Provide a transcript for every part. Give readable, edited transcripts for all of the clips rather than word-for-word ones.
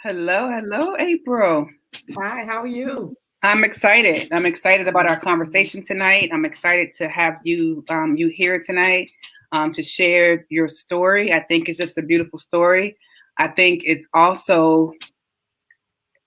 Hello, April. Hi, how are you? I'm excited. I'm excited about our conversation tonight. I'm excited to have you here tonight to share your story. I think it's just a beautiful story. I think it's also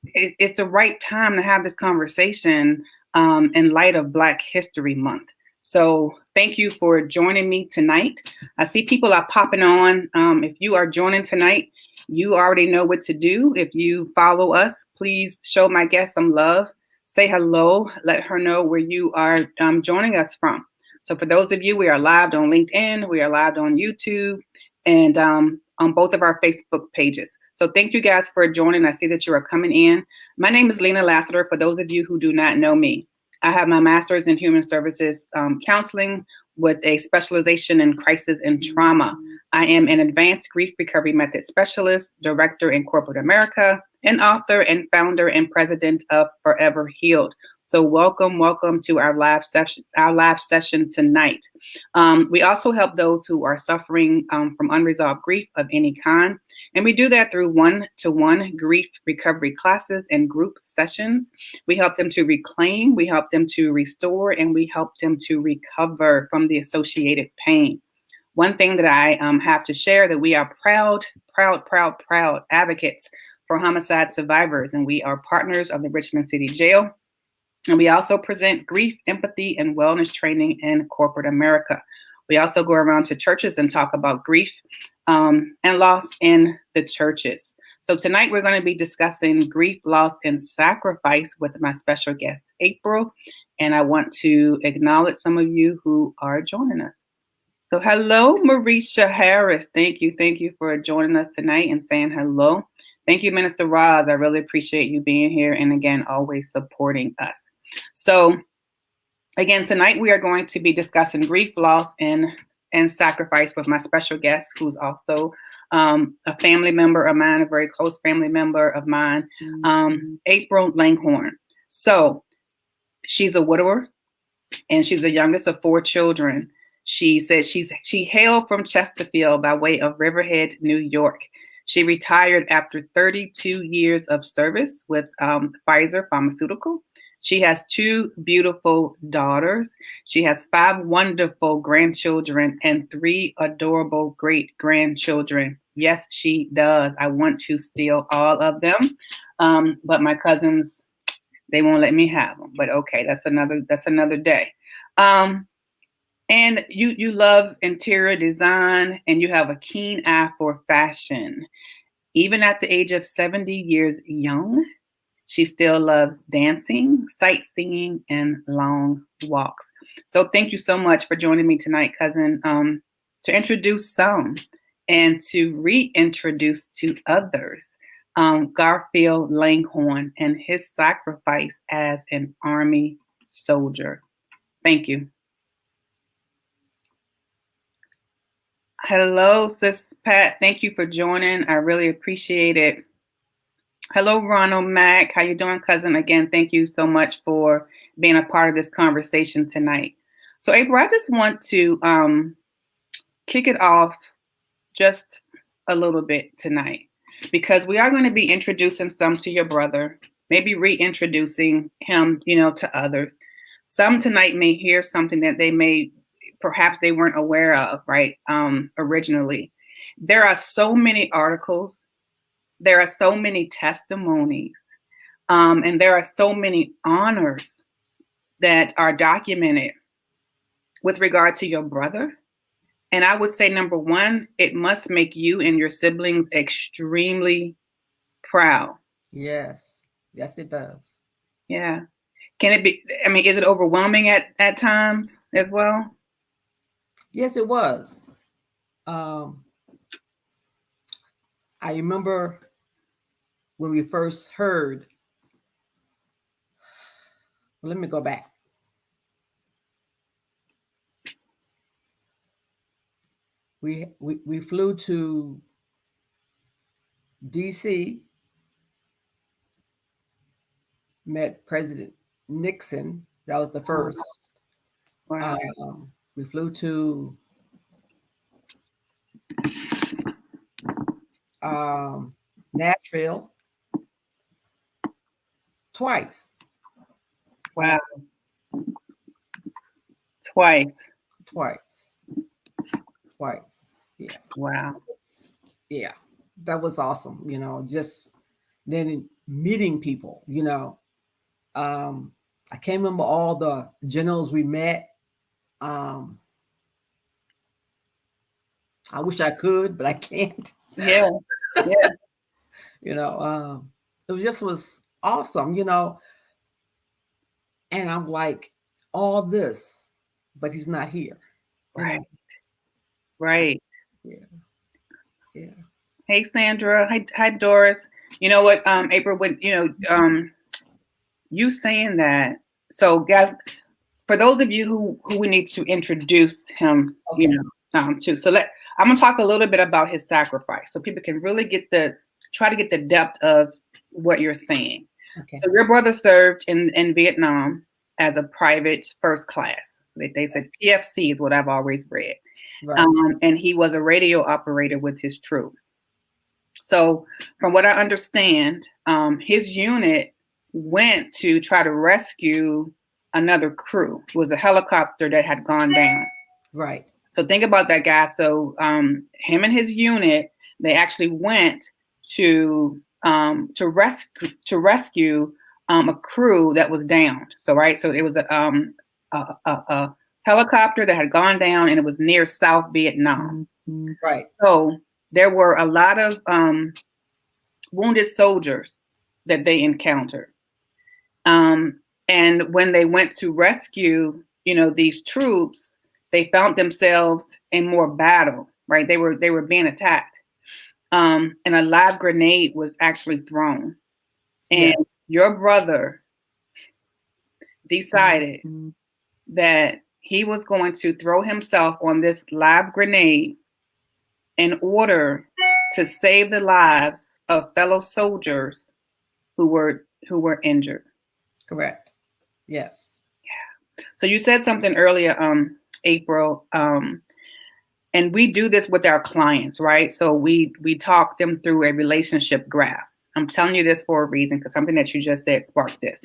it's the right time to have this conversation in light of Black History Month. So thank you for joining me tonight. I see people are popping on. If you are joining tonight, you already know what to do. If you follow us, please show my guest some love. Say hello. Let her know where you are joining us from. So for those of you, we are live on LinkedIn. We are live on YouTube and on both of our Facebook pages. So thank you guys for joining. I see that you are coming in. My name is Lena Lassiter. For those of you who do not know me, I have my master's in human services counseling with a specialization in crisis and trauma. I am an advanced grief recovery method specialist, director in corporate America, and author and founder and president of Forever Healed. So welcome to our live session tonight. We also help those who are suffering from unresolved grief of any kind. And we do that through one-to-one grief recovery classes and group sessions. We help them to reclaim, we help them to restore, and we help them to recover from the associated pain. One thing that I have to share that we are proud advocates for homicide survivors, and we are partners of the Richmond City Jail. And we also present grief, empathy, and wellness training in corporate America. We also go around to churches and talk about grief and loss in the churches. So tonight we're going to be discussing grief, loss, and sacrifice with my special guest, April. And I want to acknowledge some of you who are joining us. So hello, Marisha Harris. Thank you for joining us tonight and saying hello. Thank you, Minister Roz. I really appreciate you being here and again, always supporting us. So again, tonight we are going to be discussing grief, loss, and sacrifice with my special guest, who's also a family member of mine, a very close family member of mine, April Langhorne. So she's a widower, and she's the youngest of 4 children. She says she hailed from Chesterfield by way of Riverhead, New York. She retired after 32 years of service with Pfizer Pharmaceutical. She has 2 beautiful daughters. She has 5 wonderful grandchildren and 3 adorable great-grandchildren. Yes, she does. I want to steal all of them, but my cousins, they won't let me have them. But okay, that's another day. And you love interior design, and you have a keen eye for fashion. Even at the age of 70 years young, she still loves dancing, sightseeing, and long walks. So thank you so much for joining me tonight, cousin, to introduce some and to reintroduce to others Garfield Langhorne and his sacrifice as an Army soldier. Thank you. Hello, Sis Pat. Thank you for joining. I really appreciate it. Hello, Ronald Mack. How you doing, cousin? Again, thank you so much for being a part of this conversation tonight. So, April, I just want to kick it off just a little bit tonight because we are going to be introducing some to your brother, maybe reintroducing him, to others. Some tonight may hear something that perhaps they weren't aware of, right? Originally. There are so many articles. There are so many testimonies, and there are so many honors that are documented with regard to your brother. And I would say, number one, it must make you and your siblings extremely proud. Yes, yes, it does. Yeah. Can it be, is it overwhelming at times as well? Yes, it was. Um, I remember when we first heard Let me go back. We flew to DC, met President Nixon. That was the first. Wow. We flew to Nashville twice. Wow. Twice. Yeah. Wow. Yeah. That was awesome. Just then meeting people, I can't remember all the generals we met. I wish I could, but I can't. Yeah. Yeah. It was awesome, and I'm like, all this, but he's not here. Right. Right. Yeah. Hey, Sandra. Hi, Doris. You know what, April, when, you saying that. So guys, for those of you who we need to introduce him, Okay. to. So I'm going to talk a little bit about his sacrifice so people can really try to get the depth of what you're saying. Okay. So your brother served in Vietnam as a private first class. So they said PFC is what I've always read. Right. And he was a radio operator with his troop. So from what I understand, his unit went to try to rescue another crew. It was a helicopter that had gone down. Right. So think about that, guys. So him and his unit, they actually went to rescue a crew that was downed. So so it was a helicopter that had gone down, and it was near South Vietnam. Right. So there were a lot of wounded soldiers that they encountered. And when they went to rescue, these troops, they found themselves in more battle, right? They were being attacked. And a live grenade was actually thrown. And Yes. your brother decided that he was going to throw himself on this live grenade in order to save the lives of fellow soldiers who were injured. Correct. Yes. Yeah. So you said something earlier, April, and we do this with our clients, right? So we talk them through a relationship graph. I'm telling you this for a reason, because something that you just said sparked this.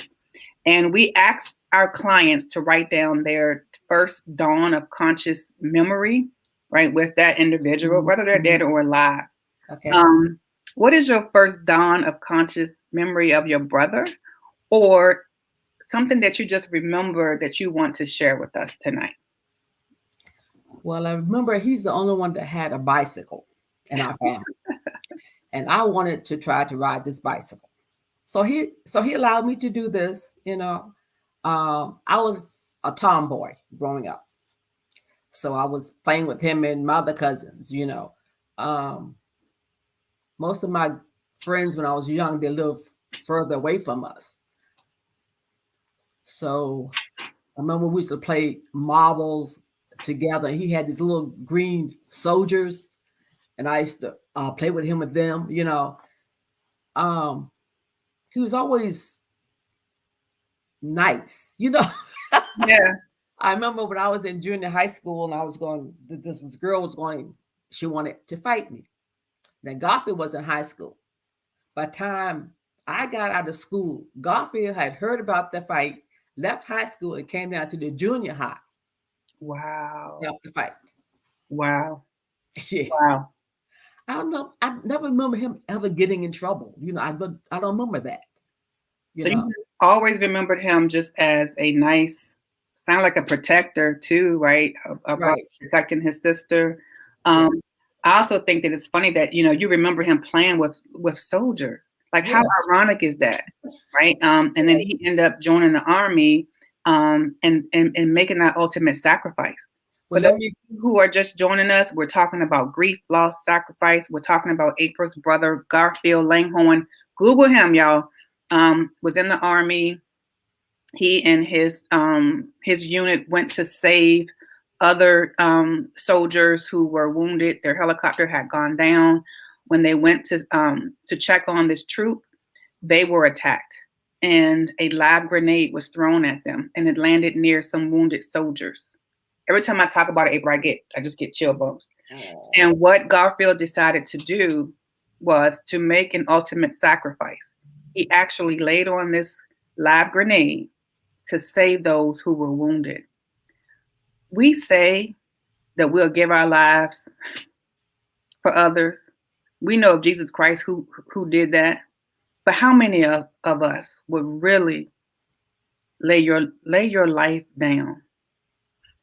And we ask our clients to write down their first dawn of conscious memory, right, with that individual, whether they're dead or alive. Okay. What is your first dawn of conscious memory of your brother, or something that you just remember that you want to share with us tonight? Well, I remember he's the only one that had a bicycle in our family. And I wanted to try to ride this bicycle. So he allowed me to do this, I was a tomboy growing up. So I was playing with him and my other cousins, most of my friends when I was young, they lived further away from us. So I remember we used to play marbles together. He had these little green soldiers, and I used to play with him with them. He was always nice. Yeah. I remember when I was in junior high school and I was going, this girl was going, she wanted to fight me. Now Garfield was in high school. By the time I got out of school, Garfield had heard about the fight, left high school, and came down to the junior high. Wow. Help the fight. Wow. Yeah. Wow. I don't know. I never remember him ever getting in trouble. I don't remember that. You always remembered him just as a nice, sound like a protector too, right? About protecting his sister. Yes. I also think that it's funny that, you remember him playing with soldiers. Like, how ironic is that, right? And then he ended up joining the army and making that ultimate sacrifice. For those of you who are just joining us, we're talking about grief, loss, sacrifice. We're talking about April's brother, Garfield Langhorne. Google him, y'all. Was in the army, He and his unit went to save other soldiers who were wounded. Their helicopter had gone down. When they went to check on this troop, they were attacked, and a live grenade was thrown at them, and it landed near some wounded soldiers. Every time I talk about it, April, I just get chill bumps. And what Garfield decided to do was to make an ultimate sacrifice. He actually laid on this live grenade to save those who were wounded. We say that we'll give our lives for others. We know of Jesus Christ who did that. But how many of us would really lay your life down?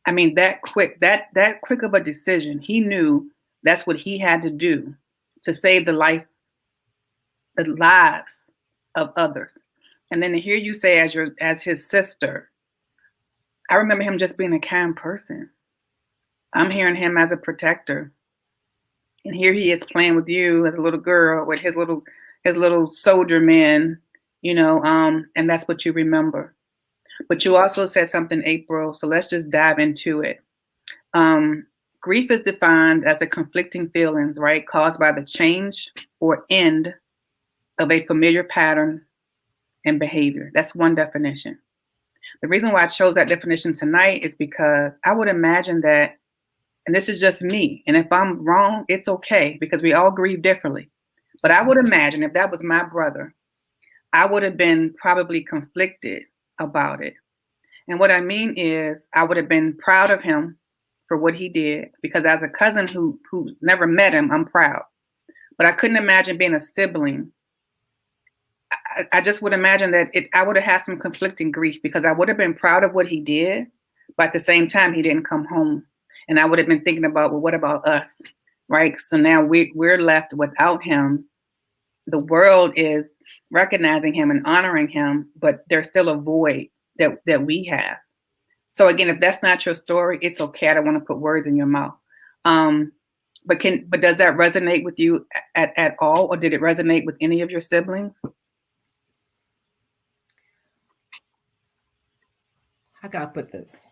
I mean, that quick of a decision. He knew that's what he had to do to save the lives of others. And then to hear you say as his sister, I remember him just being a kind person. I'm hearing him as a protector. And here he is playing with you as a little girl with his little soldier men, and that's what you remember. But you also said something, April, so let's just dive into it. Grief is defined as a conflicting feelings, right, caused by the change or end of a familiar pattern and behavior. That's one definition. The reason why I chose that definition tonight is because I would imagine that, and this is just me, and if I'm wrong, it's okay, because we all grieve differently. But I would imagine if that was my brother, I would have been probably conflicted about it. And what I mean is I would have been proud of him for what he did, because as a cousin who never met him, I'm proud. But I couldn't imagine being a sibling. I just would imagine that I would have had some conflicting grief, because I would have been proud of what he did, but at the same time, he didn't come home. And I would have been thinking about, well, what about us, right? So now we're left without him. The world is recognizing him and honoring him, but there's still a void that we have. So again, if that's not your story, it's okay. I don't want to put words in your mouth. But does that resonate with you at all, or did it resonate with any of your siblings? How can I put this?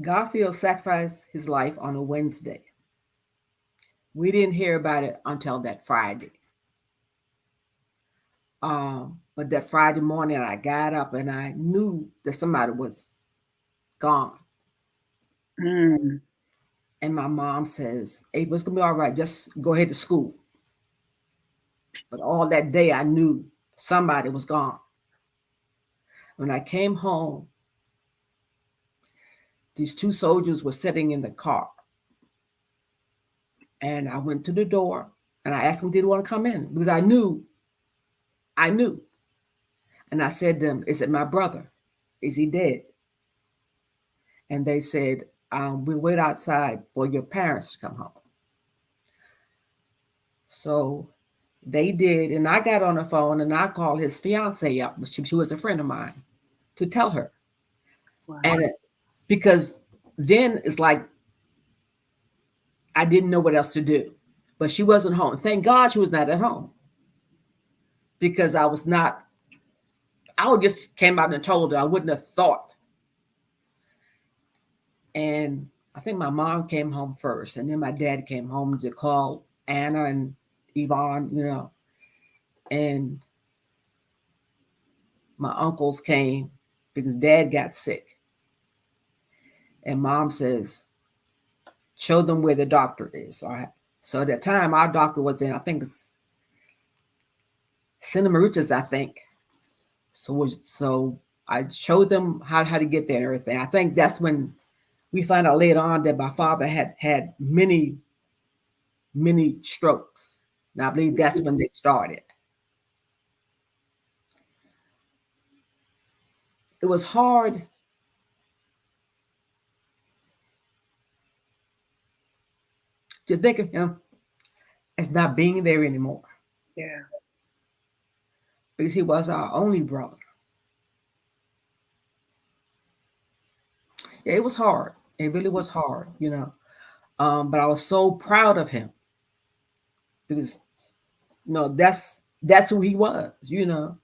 Garfield sacrificed his life on a Wednesday. We didn't hear about it until that Friday. But that Friday morning, I got up and I knew that somebody was gone. Mm. And my mom says, "Hey, it's gonna be all right. Just go ahead to school." But all that day, I knew somebody was gone. When I came home, these two soldiers were sitting in the car. And I went to the door and I asked them, did they want to come in? Because I knew. And I said to them, is it my brother? Is he dead? And they said, we'll wait outside for your parents to come home. So they did. And I got on the phone and I called his fiance up. She was a friend of mine, to tell her. Wow. And because then it's like, I didn't know what else to do, but she wasn't home. Thank God she was not at home, because I would just came out and told her. I wouldn't have thought. And I think my mom came home first, and then my dad came home to call Anna and Yvonne, and my uncles came because dad got sick. And mom says, show them where the doctor is. So at that time, our doctor was in, I think it's Santa Mauritius, I think. So I showed them how to get there and everything. I think that's when we found out later on that my father had many, many strokes. And I believe that's when they started. It was hard to think of him as not being there anymore. Yeah. Because he was our only brother. Yeah, it was hard. It really was hard, but I was so proud of him, because, that's that's who he was, you know.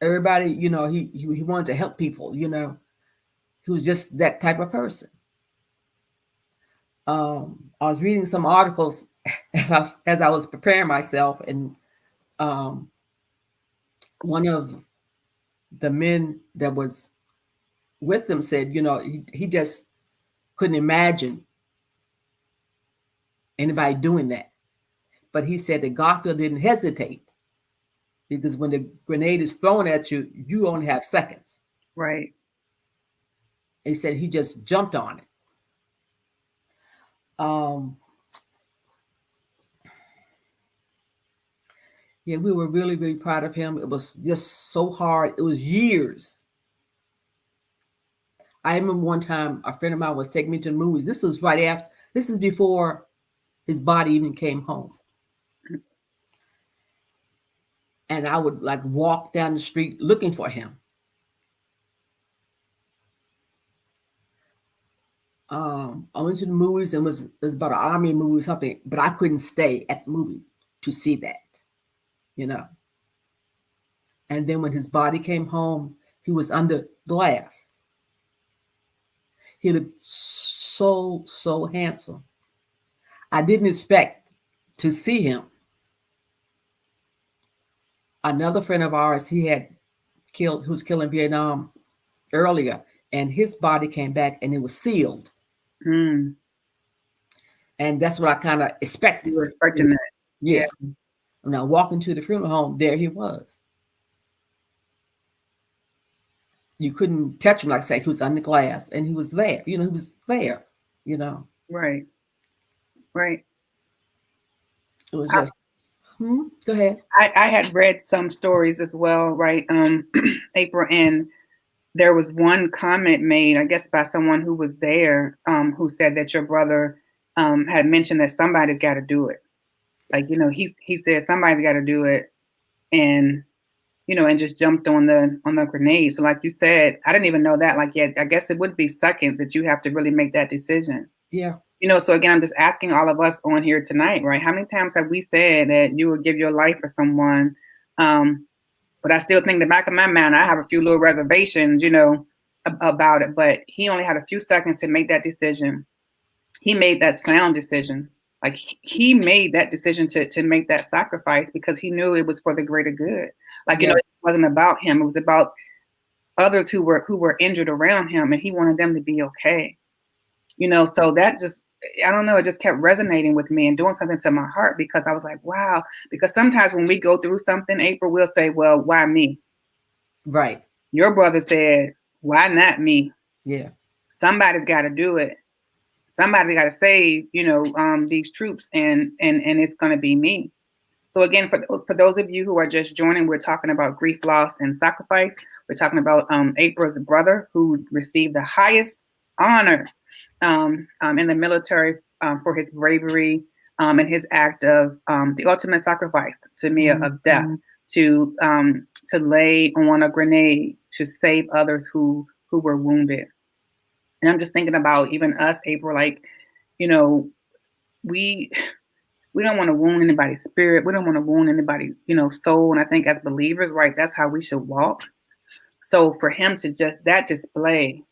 Everybody, you know, he wanted to help people, you know. He was just that type of person. I was reading some articles as I was preparing myself, and um, one of the men that was with him said, you know, he just couldn't imagine anybody doing that. But he said that Garfield didn't hesitate because when the grenade is thrown at you, you only have seconds. Right. He said he just jumped on it. Um, yeah, we were really, really proud of him. It was just so hard. It was years. I remember one time a friend of mine was taking me to the movies. This was right after, this is before his body even came home. And I would like walk down the street looking for him. I went to the movies and it was about an army movie or something, but I couldn't stay at the movie to see that, you know. And then when his body came home, he was under glass. He looked so handsome. I didn't expect to see him. Another friend of ours, he had killed, who was killed in Vietnam earlier, and his body came back and it was sealed. Mm. And that's what I kind of expected. You were expecting that. Yeah. Now walking to the funeral home, there he was. You couldn't touch him, like I say, he was under glass, and he was there. You know, he was there. You know. Right. Right. It was just. Go ahead. I had read some stories as well, right? April, and there was one comment made, I guess, by someone who was there, who said that your brother had mentioned that somebody's got to do it. Like, you know, he said somebody's got to do it, and you know, and just jumped on the grenade. So, like you said, I didn't even know that. Like, yeah, I guess it would be seconds that you have to really make that decision. Yeah. You know, so again, I'm just asking all of us on here tonight, right? How many times have we said that you would give your life for someone? But I still think in the back of my mind, I have a few little reservations, you know, about it. But he only had a few seconds to make that decision. He made that sound decision. Like he made that decision to make that sacrifice because he knew it was for the greater good. Like, you know, it wasn't about him. It was about others who were injured around him, and he wanted them to be okay. You know, so that just, I don't know, it just kept resonating with me and doing something to my heart because I was like, wow. Because sometimes when we go through something, April, we'll say, well, why me? Right. Your brother said, why not me? Yeah. Somebody's got to do it. Somebody's got to save, you know, these troops, and it's going to be me. So again, for those of you who are just joining, we're talking about grief, loss, and sacrifice. We're talking about April's brother who received the highest honor in the military for his bravery and his act of the ultimate sacrifice to me of death, to lay on a grenade to save others who were wounded. And I'm just thinking about even us, April, like, you know, we don't want to wound anybody's spirit. We don't want to wound anybody's, you know, soul. And I think as believers, right, that's how we should walk. So for him to just, that display,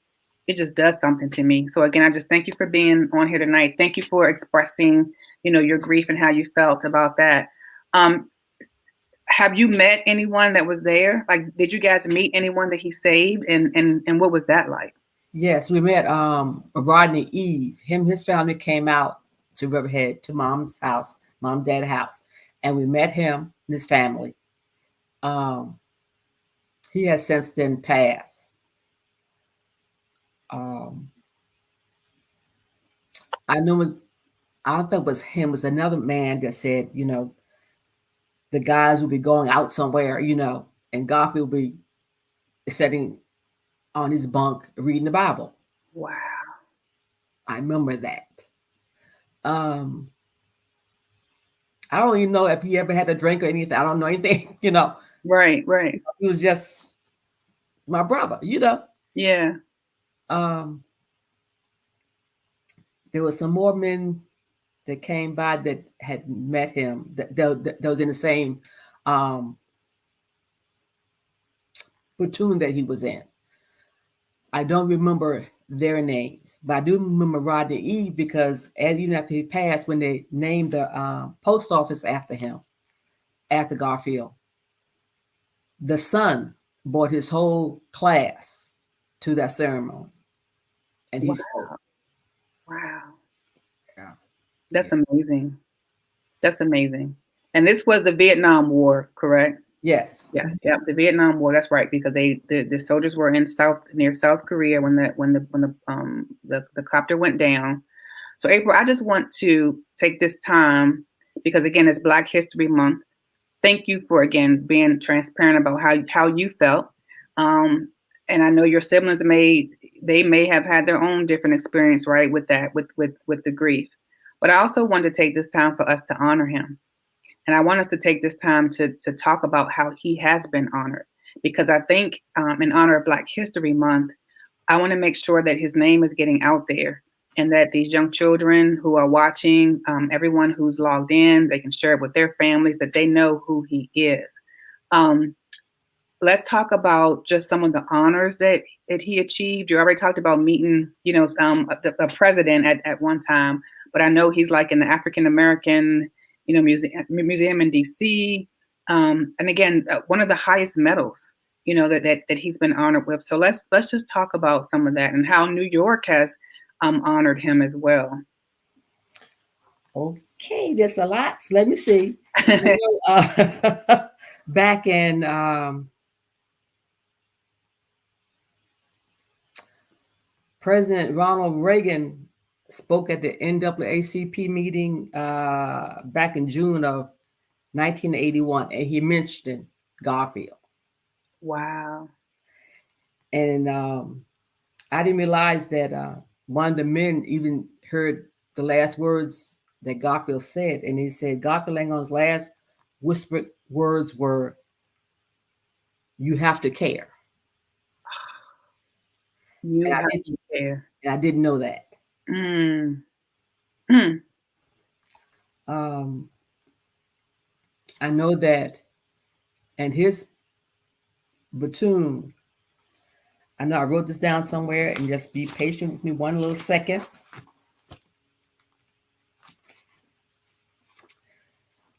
it just does something to me. So again, I just thank you for being on here tonight. Thank you for expressing, you know, your grief and how you felt about that. Have you met anyone that was there? Like, did you guys meet anyone that he saved, and what was that like? Yes, we met Rodney Eve. His family came out to Riverhead, to mom's house, mom, dad's house, and we met him and his family. He has since then passed. I know, I don't think it was him, it was another man that said, you know, the guys will be going out somewhere, you know, and Garfield will be sitting on his bunk reading the Bible. Wow. I remember that. I don't even know if he ever had a drink or anything. I don't know anything, you know. Right, right. He was just my brother, you know. Yeah. There were some more men that came by that had met him, that was in the same platoon that he was in. I don't remember their names, but I do remember Rodney Eve because even after he passed, when they named the post office after him, after Garfield, the son brought his whole class to that ceremony, and he spoke. Wow. Yeah. That's amazing. That's amazing. And this was the Vietnam War, correct? Yes. Yes. Yep. The Vietnam War. That's right, because the soldiers were in near South Korea when the copter went down. So April, I just want to take this time because again, it's Black History Month. Thank you for again being transparent about how you felt. And I know your siblings may have had their own different experience, right, with that, with the grief. But I also want to take this time for us to honor him. And I want us to take this time to talk about how he has been honored. Because I think in honor of Black History Month, I want to make sure that his name is getting out there and that these young children who are watching, everyone who's logged in, they can share it with their families, that they know who he is. Let's talk about just some of the honors that he achieved. You already talked about meeting, the president at one time, but I know he's like in the African American, museum in DC. And again, one of the highest medals, that he's been honored with. So let's just talk about some of that and how New York has honored him as well. Okay, there's a lot. So let me see. Back in President Ronald Reagan spoke at the NAACP meeting back in June of 1981, and he mentioned Garfield. Wow. And I didn't realize that one of the men even heard the last words that Garfield said. And he said, Garfield Langholm's last whispered words were, "You have to care." You have to care. And I didn't know that. I know that, and his platoon, I know I wrote this down somewhere, and just be patient with me one little second.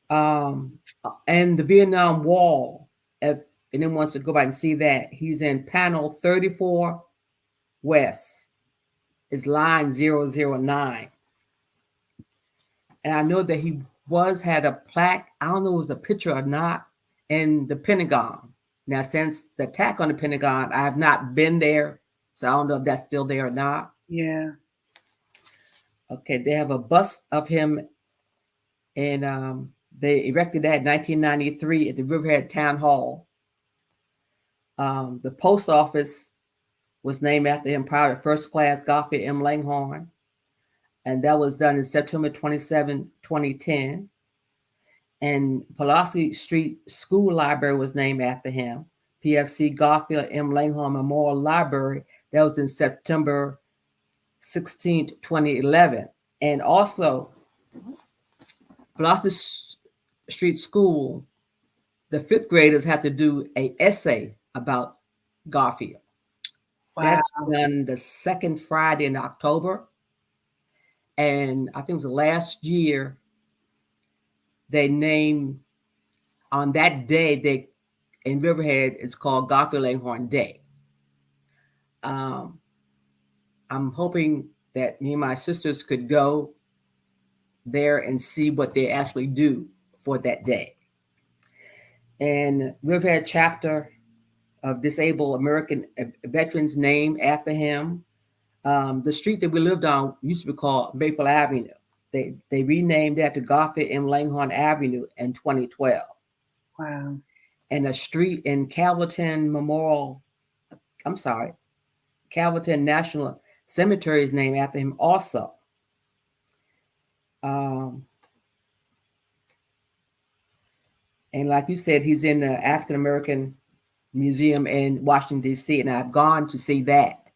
And the Vietnam Wall, if anyone wants to go back and see that, he's in panel 34 West. It's line 009. And I know that he had a plaque, I don't know if it was a picture or not, in the Pentagon. Now, since the attack on the Pentagon, I have not been there, so I don't know if that's still there or not. Yeah. Okay, they have a bust of him, and they erected that in 1993 at the Riverhead Town Hall. The post office was named after him, Private First Class Garfield M. Langhorne, and that was done in September 27, 2010. And Pulaski Street School Library was named after him. PFC Garfield M. Langhorne Memorial Library, that was in September 16, 2011. And also, Pulaski Street School, the fifth graders have to do an essay about Garfield. Wow. That's done the second Friday in October. And I think it was the last year they named, on that day, in Riverhead, it's called Garfield Langhorne Day. I'm hoping that me and my sisters could go there and see what they actually do for that day. And Riverhead chapter of Disabled American Veterans named after him. The street that we lived on used to be called Maple Avenue. They renamed that to Garfield M. Langhorne Avenue in 2012. Wow. And a street in Calverton National Cemetery is named after him also. And like you said, he's in the African American Museum in Washington, D.C., and I've gone to see that.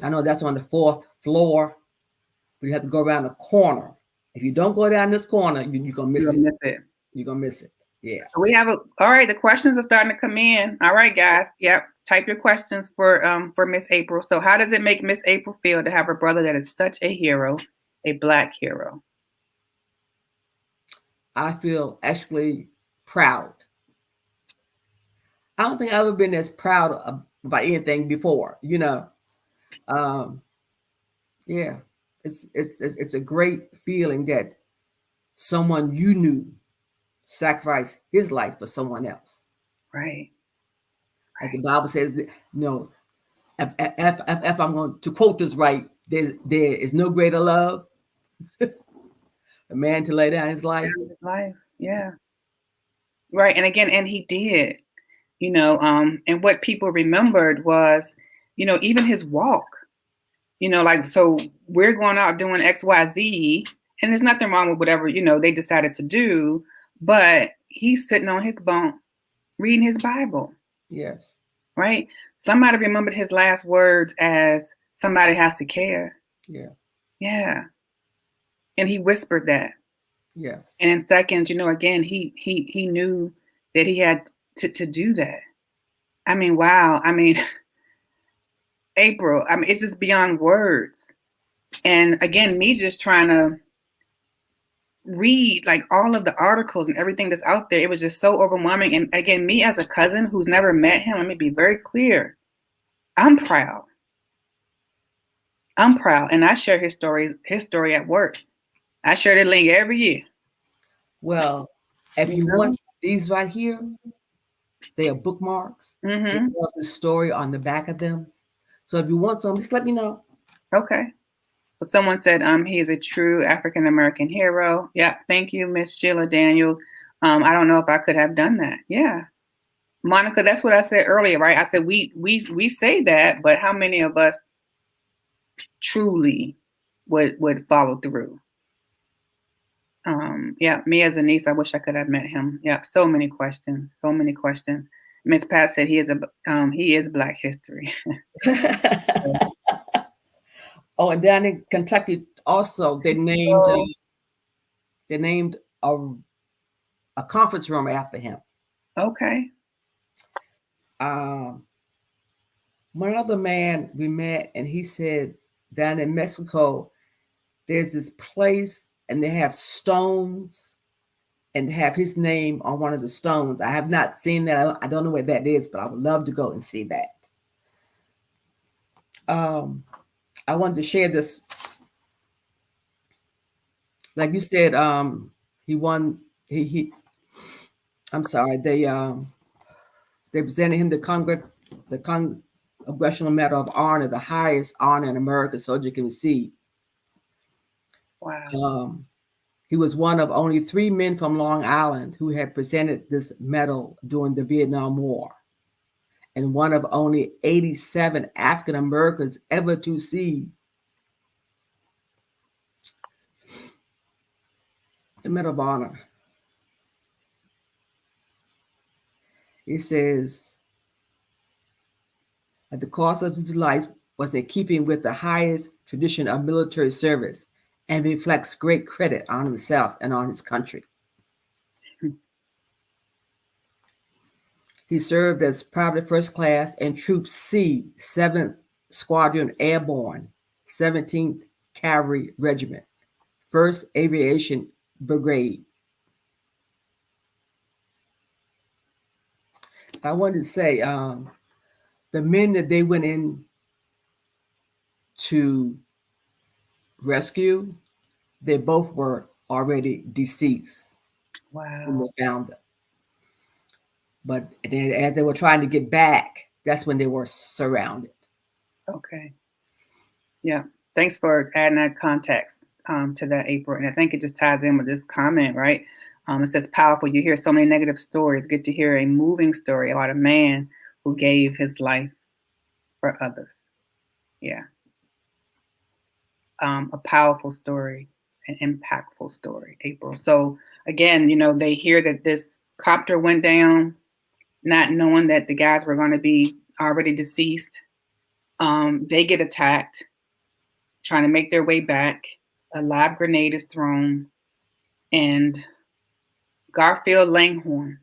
I know that's on the 4th floor, but you have to go around the corner. If you don't go down this corner, you're going to miss it. It. You're going to miss it. Yeah. All right, the questions are starting to come in. All right, guys. Yep. Type your questions for Miss April. So how does it make Miss April feel to have a brother that is such a hero, a Black hero? I feel actually proud. I don't think I've ever been as proud about anything before, you know. Um, yeah. It's a great feeling that someone you knew sacrificed his life for someone else. Right. As the Bible says, that, you know, if I'm going to quote this right, there is no greater love a man to lay down his life. His life. Yeah. Right. And again, and he did, and what people remembered was, even his walk, like, so we're going out doing XYZ, and there's nothing wrong with whatever, they decided to do, but he's sitting on his bunk reading his Bible. Yes. Right. Somebody remembered his last words as somebody has to care. Yeah. Yeah. And he whispered that. Yes. And in seconds, again, he knew that he had to do that. I mean, wow. I mean, April, I mean, it's just beyond words. And again, me just trying to read like all of the articles and everything that's out there, it was just so overwhelming. And again, me as a cousin who's never met him, let me be very clear. I'm proud. I'm proud. And I share his story at work. I share the link every year. Well, if you want these right here, they are bookmarks. Mm-hmm. It has the story on the back of them. So if you want some, just let me know. Okay. So someone said he is a true African American hero. Yeah, thank you, Miss Sheila Daniels. I don't know if I could have done that. Yeah. Monica, that's what I said earlier, right? I said we say that, but how many of us truly would follow through? Yeah, me as a niece, I wish I could have met him. Yeah, so many questions. Miss Pat said he is Black history. Oh, and down in Kentucky also they named a conference room after him. Okay. One other man we met, and he said down in Mexico, there's this place and they have stones and have his name on one of the stones. I have not seen that. I don't know where that is, but I would love to go and see that. I wanted to share this. Like you said, he won. I'm sorry. They presented him the Congressional Medal of Honor, the highest honor in America soldier can receive. Wow. He was one of only 3 men from Long Island who had presented this medal during the Vietnam War, and one of only 87 African Americans ever to receive the Medal of Honor. It says, at the cost of his life was in keeping with the highest tradition of military service and reflects great credit on himself and on his country. He served as Private First Class in Troop C, 7th Squadron Airborne, 17th Cavalry Regiment, 1st Aviation Brigade. I wanted to say, the men that they went in to rescue, they both were already deceased. Wow. When they found them. But then as they were trying to get back, that's when they were surrounded. Okay. Yeah. Thanks for adding that context to that, April. And I think it just ties in with this comment, right? It says, powerful. You hear so many negative stories. Good to hear a moving story about a man who gave his life for others. Yeah. A powerful story, an impactful story, April. So again, they hear that this copter went down, not knowing that the guys were going to be already deceased. They get attacked, trying to make their way back. A live grenade is thrown, and Garfield Langhorne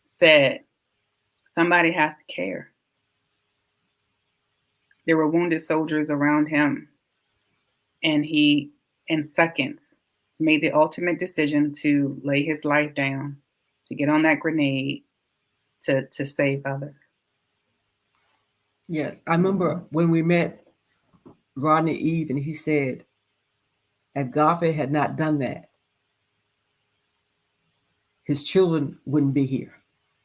said, somebody has to care. There were wounded soldiers around him, and he, in seconds, made the ultimate decision to lay his life down, to get on that grenade, to save others. Yes, I remember when we met Rodney Eve, and he said, if Garfield had not done that, his children wouldn't be here.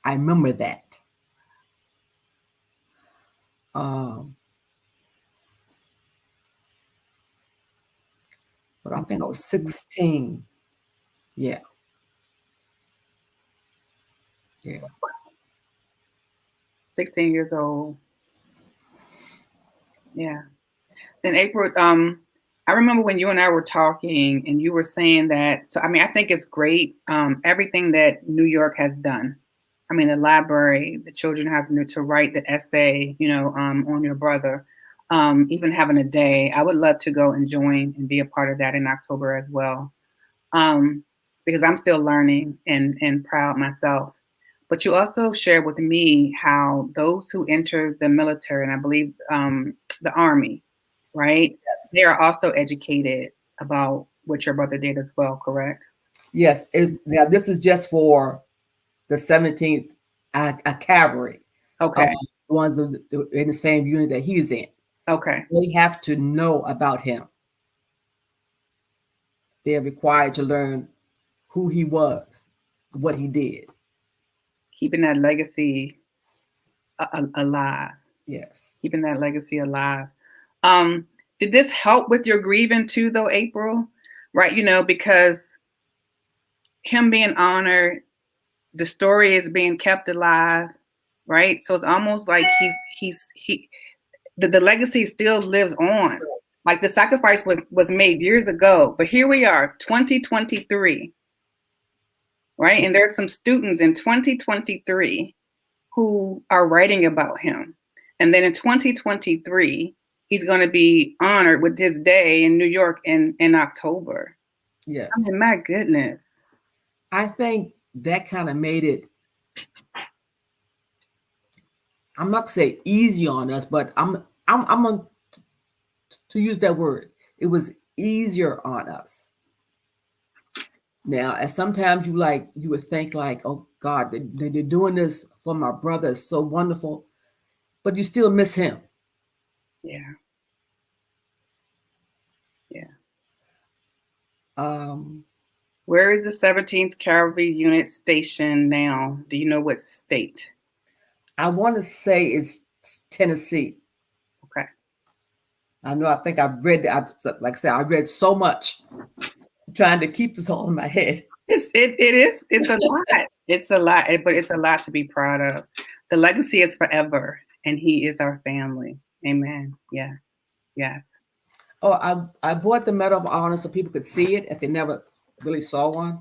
I remember that. But I think I was 16. Yeah. Yeah. 16 years old. Yeah. Then April, I remember when you and I were talking and you were saying that, so I mean, I think it's great, everything that New York has done. I mean, the library, the children having to write the essay, on your brother, even having a day. I would love to go and join and be a part of that in October as well, because I'm still learning and proud myself. But you also shared with me how those who enter the military, and I believe the Army, right? Yes. They are also educated about what your brother did as well, correct? Yes. Now, this is just for the 17th Cavalry. Okay. Ones in the same unit that he's in. Okay. They have to know about him. They're required to learn who he was, what he did. Keeping that legacy alive. Yes. Keeping that legacy alive. Did this help with your grieving too, though, April? Right, because him being honored, the story is being kept alive, right? So it's almost like the legacy still lives on. Like the sacrifice was made years ago, but here we are, 2023, right? And there's some students in 2023 who are writing about him. And then in 2023, he's going to be honored with his day in New York in October. Yes. I mean, my goodness. I think that kind of made it, I'm not to say easy on us, but I'm going to use that word. It was easier on us. Now, as sometimes you would think like, oh God, they're doing this for my brother. It's so wonderful, but you still miss him. Yeah. Yeah. Where is the 17th Cavalry Unit stationed now? Do you know what state? I want to say it's Tennessee. Okay. I know. I think I've read. Like I said, I read so much, trying to keep this all in my head. It is. It's a lot. It's a lot, but it's a lot to be proud of. The legacy is forever, and he is our family. Amen. Yes. Yes. Oh, I bought the Medal of Honor so people could see it if they never really saw one.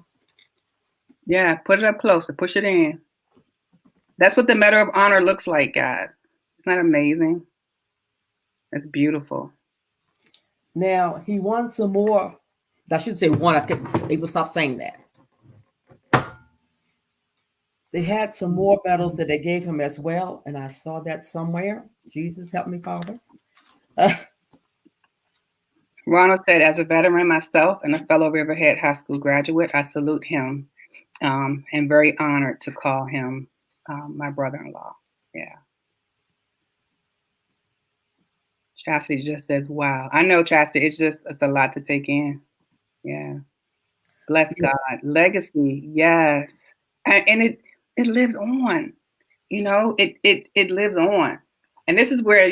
Yeah, put it up closer. Push it in. That's what the Medal of Honor looks like, guys. Isn't that amazing? It's beautiful. Now, he won some more. I should say one. I could able to stop saying that. They had some more medals that they gave him as well, and I saw that somewhere. Jesus, help me, Father. Ronald said, as a veteran myself and a fellow Riverhead High School graduate, I salute him and very honored to call him my brother-in-law. Yeah. Chastity just says, wow. I know, Chastity, it's a lot to take in. Yeah. Bless God. Legacy, yes. And it lives on. It lives on. And this is where,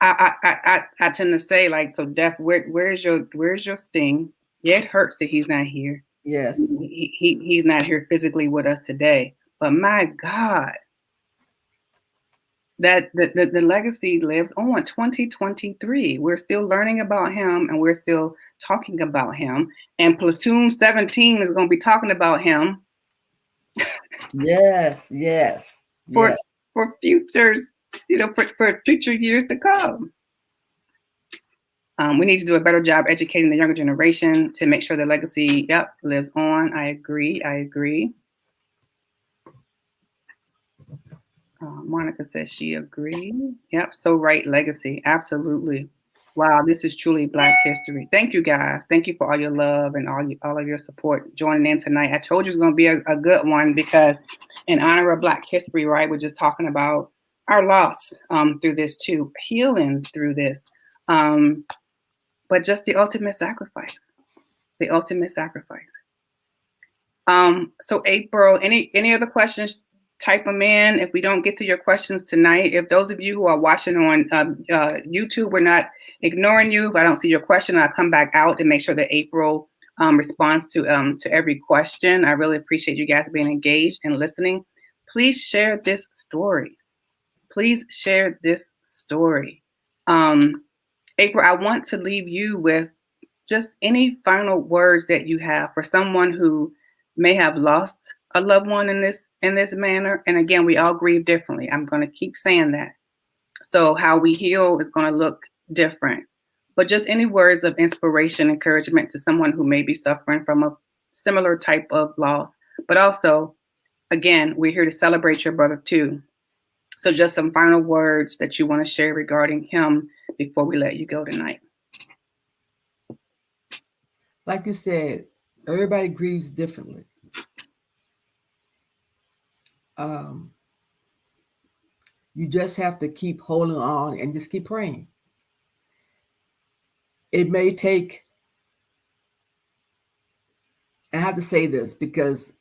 I tend to say, like, so Def, where's your sting? Yeah, it hurts that he's not here. Yes. He's not here physically with us today. But my God, that the legacy lives on. 2023. We're still learning about him and we're still talking about him. And Platoon 17 is going to be talking about him. Yes. For futures, for future years to come. We need to do a better job educating the younger generation to make sure the legacy, lives on. I agree. Monica says she agrees. Yep, so right, legacy. Absolutely. Wow, this is truly Black history. Thank you, guys. Thank you for all your love and all of your support joining in tonight. I told you it's going to be a good one because in honor of Black history, right, we're just talking about our loss through this too, healing through this, but just the ultimate sacrifice. The ultimate sacrifice. So April, any other questions? Type them in. If we don't get to your questions tonight, if those of you who are watching on YouTube, we're not ignoring you. If I don't see your question, I'll come back out to make sure that April responds to every question. I really appreciate you guys being engaged and listening. Please share this story. Please share this story. April, I want to leave you with just any final words that you have for someone who may have lost a loved one in this manner. And again, we all grieve differently. I'm going to keep saying that. So how we heal is going to look different. But just any words of inspiration, encouragement to someone who may be suffering from a similar type of loss. But also, again, we're here to celebrate your brother too. So just some final words that you want to share regarding him before we let you go tonight. Like you said, everybody grieves differently. You just have to keep holding on and just keep praying. It may take, I have to say this because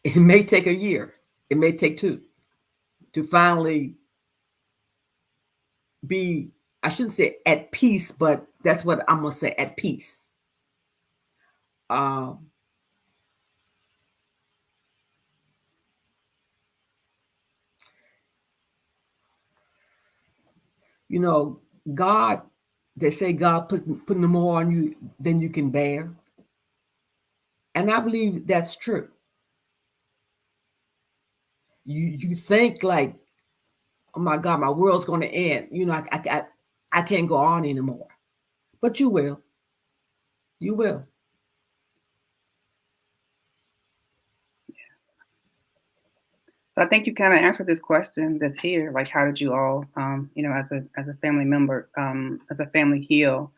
it may take a year, it may take 2 to finally be, I shouldn't say at peace, but that's what I'm going to say, at peace. You know, God, they say God putting more on you than you can bear. And I believe that's true. You think like, oh my God, my world's going to end. You know, I can't go on anymore. But you will. You will. So I think you kind of answered this question that's here. Like, how did you all, as a family member, as a family heal?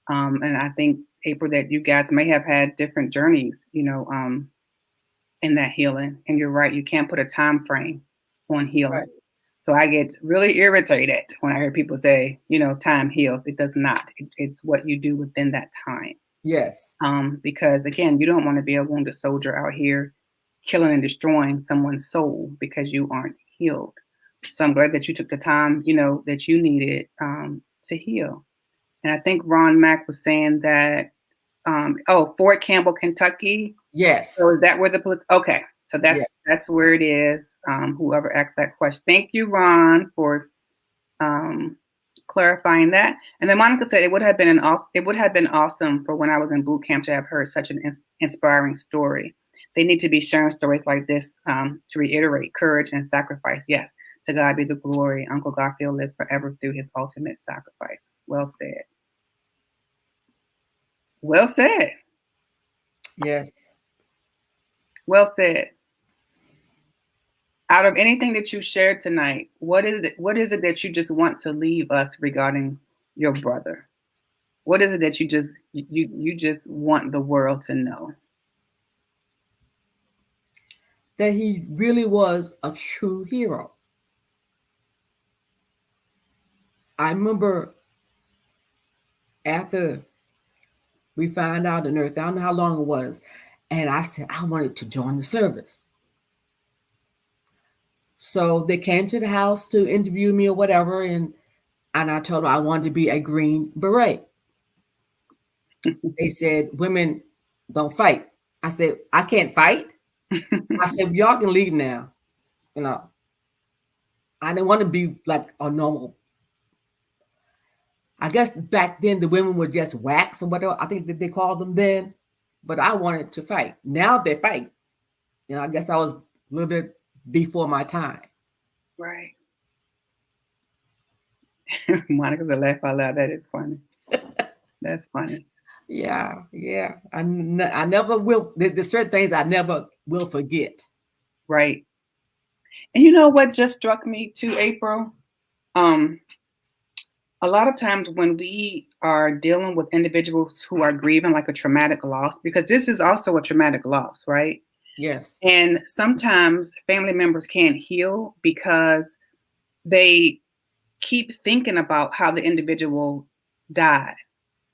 And I think, April, that you guys may have had different journeys, in that healing. And you're right, you can't put a time frame on healing. Right. So I get really irritated when I hear people say, time heals. It does not. It's what you do within that time. Yes. Because again, you don't want to be a wounded soldier out here killing and destroying someone's soul because you aren't healed. So I'm glad that you took the time, that you needed to heal. And I think Ron Mack was saying that, Fort Campbell, Kentucky. Yes. So is that where okay. So that's where it is. Whoever asked that question. Thank you, Ron, for clarifying that. And then Monica said it would have been awesome for when I was in boot camp to have heard such an inspiring story. They need to be sharing stories like this to reiterate courage and sacrifice. Yes, to God be the glory. Uncle Garfield lives forever through his ultimate sacrifice. Well said. Well said. Yes. Well said. Out of anything that you shared tonight, what is it that you just want to leave us regarding your brother? What is it that you just want the world to know? That he really was a true hero. I remember after we found out on Earth, I don't know how long it was, and I said, I wanted to join the service. So they came to the house to interview me or whatever, and I told them I wanted to be a Green Beret. They said, women don't fight. I said, I can't fight. I said, y'all can leave now. I didn't want to be like a normal. I guess back then the women were just wax or whatever. I think that they called them then. But I wanted to fight. Now they fight. I guess I was a little bit before my time. Right. Monica's a laugh out loud. That is funny. That's funny. Yeah, yeah. I never will. There's certain things I never will forget. Right. And you know what just struck me too, April? Um, a lot of times when we are dealing with individuals who are grieving like a traumatic loss, because this is also a traumatic loss, right? Yes. And sometimes family members can't heal because they keep thinking about how the individual died,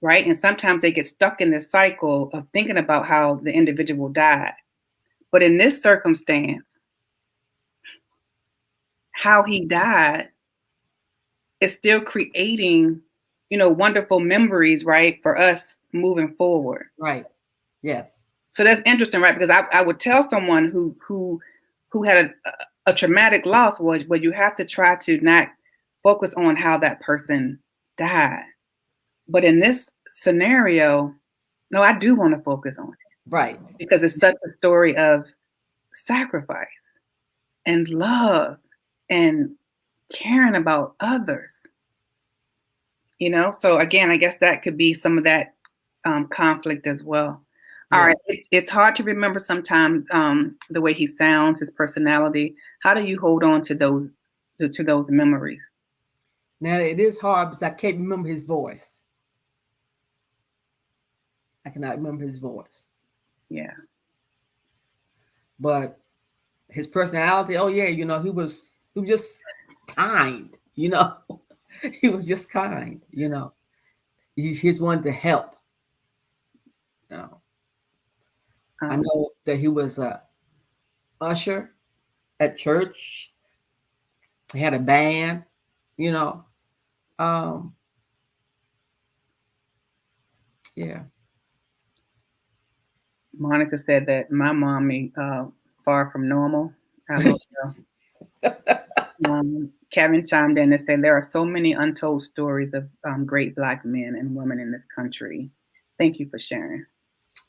right? And sometimes they get stuck in this cycle of thinking about how the individual died. But in this circumstance, how he died is still creating, wonderful memories, right, for us moving forward. Right. Yes. So that's interesting, right? Because I would tell someone who had a traumatic loss was, well, you have to try to not focus on how that person died. But in this scenario, no, I do want to focus on it Right. because it's such a story of sacrifice and love and caring about others. So again, I guess that could be some of that conflict as well. All Yeah. right, it's hard to remember sometimes the way he sounds, his personality. How do you hold on to those memories? Now it is hard because I can't remember his voice. I cannot remember his voice. Yeah. But his personality, oh yeah, he was just kind, he was just kind, he's wanted to help. I know that he was a usher at church. He had a band, yeah. Monica said that my mommy far from normal. I don't know. Kevin chimed in and said there are so many untold stories of great Black men and women in this country. Thank you for sharing.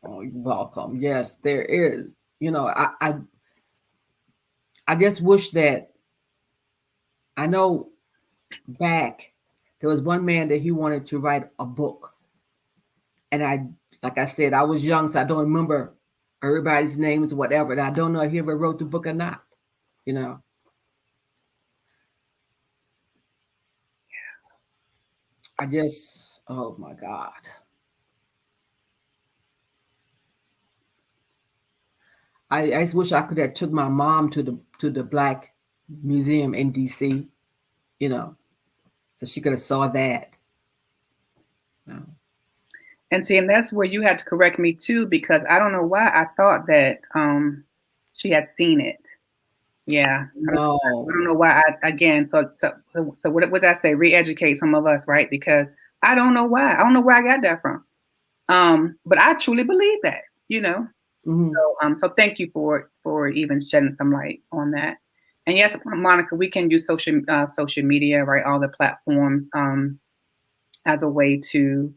Oh, you're welcome. Yes, there is. I just wish that I know back there was one man that he wanted to write a book. And like I said, I was young, so I don't remember everybody's names or whatever. And I don't know if he ever wrote the book or not, I just, oh my God. I just wish I could have took my mom to the Black Museum in DC, so she could have saw that. And see, and that's where you had to correct me too, because I don't know why I thought that she had seen it. Yeah. No. I don't know why again, so what did I say? Re-educate some of us, right? Because I don't know why. I don't know where I got that from. But I truly believe that, Mm-hmm. So thank you for even shedding some light on that. And yes, Monica, we can use social media, right? All the platforms as a way to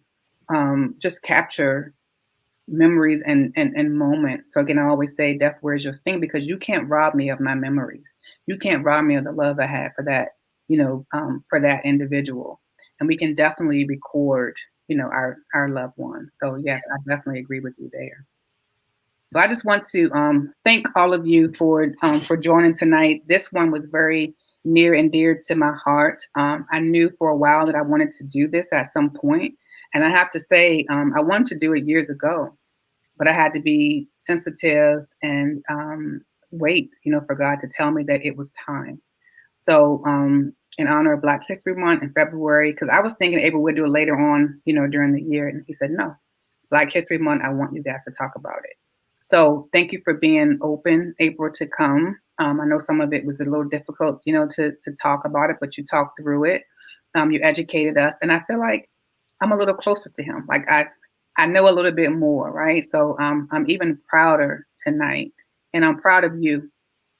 just capture memories and moments. So again, I always say, death, where's your sting? Because you can't rob me of my memories. You can't rob me of the love I had for that, for that individual. And we can definitely record, our loved ones. So yes, I definitely agree with you there. So I just want to thank all of you for joining tonight. This one was very near and dear to my heart. I knew for a while that I wanted to do this at some point, and I have to say, I wanted to do it years ago, but I had to be sensitive and wait, for God to tell me that it was time. So, in honor of Black History Month in February, because I was thinking April would do it later on, during the year, and he said no. Black History Month, I want you guys to talk about it. So thank you for being open, April, to come. I know some of it was a little difficult, to talk about it, but you talked through it. You educated us, and I feel like I'm a little closer to him. Like I know a little bit more, right? So I'm even prouder tonight, and I'm proud of you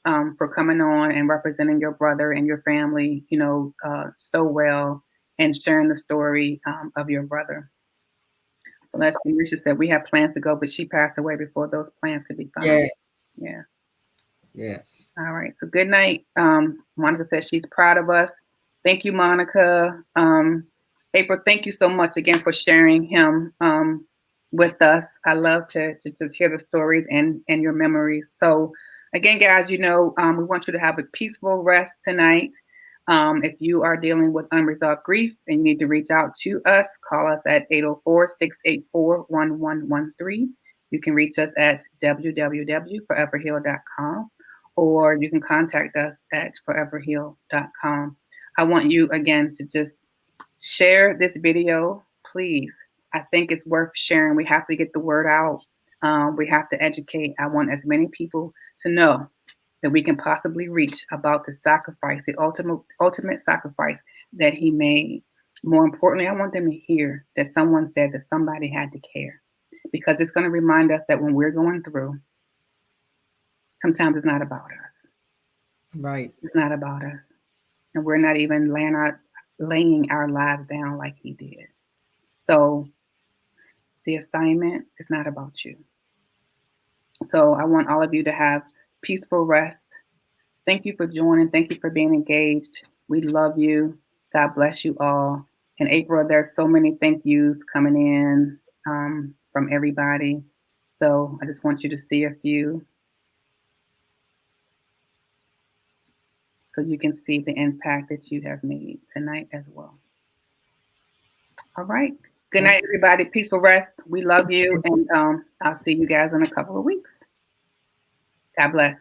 for coming on and representing your brother and your family, so well, and sharing the story of your brother. So let's see. Risha said we have plans to go, but she passed away before those plans could be found. Yes. Yeah. Yes. All right. So good night. Monica says she's proud of us. Thank you, Monica. April, thank you so much again for sharing him with us. I love to just hear the stories and your memories. So again, guys, we want you to have a peaceful rest tonight. If you are dealing with unresolved grief and you need to reach out to us, call us at 804-684-1113. You can reach us at www.foreverheal.com, or you can contact us at foreverheal.com. I want you again to just share this video, please. I think it's worth sharing. We have to get the word out. We have to educate. I want as many people to know that we can possibly reach about the sacrifice, the ultimate sacrifice that he made. More importantly, I want them to hear that someone said that somebody had to care, because it's going to remind us that when we're going through, sometimes it's not about us. Right. It's not about us. And we're not even laying our lives down like he did. So the assignment is not about you. So I want all of you to have peaceful rest. Thank you for joining. Thank you for being engaged. We love you. God bless you all. And April, there's so many thank yous coming in from everybody. So I just want you to see a few so you can see the impact that you have made tonight as well. All right. Good night, everybody. Peaceful rest. We love you. And I'll see you guys in a couple of weeks. God bless.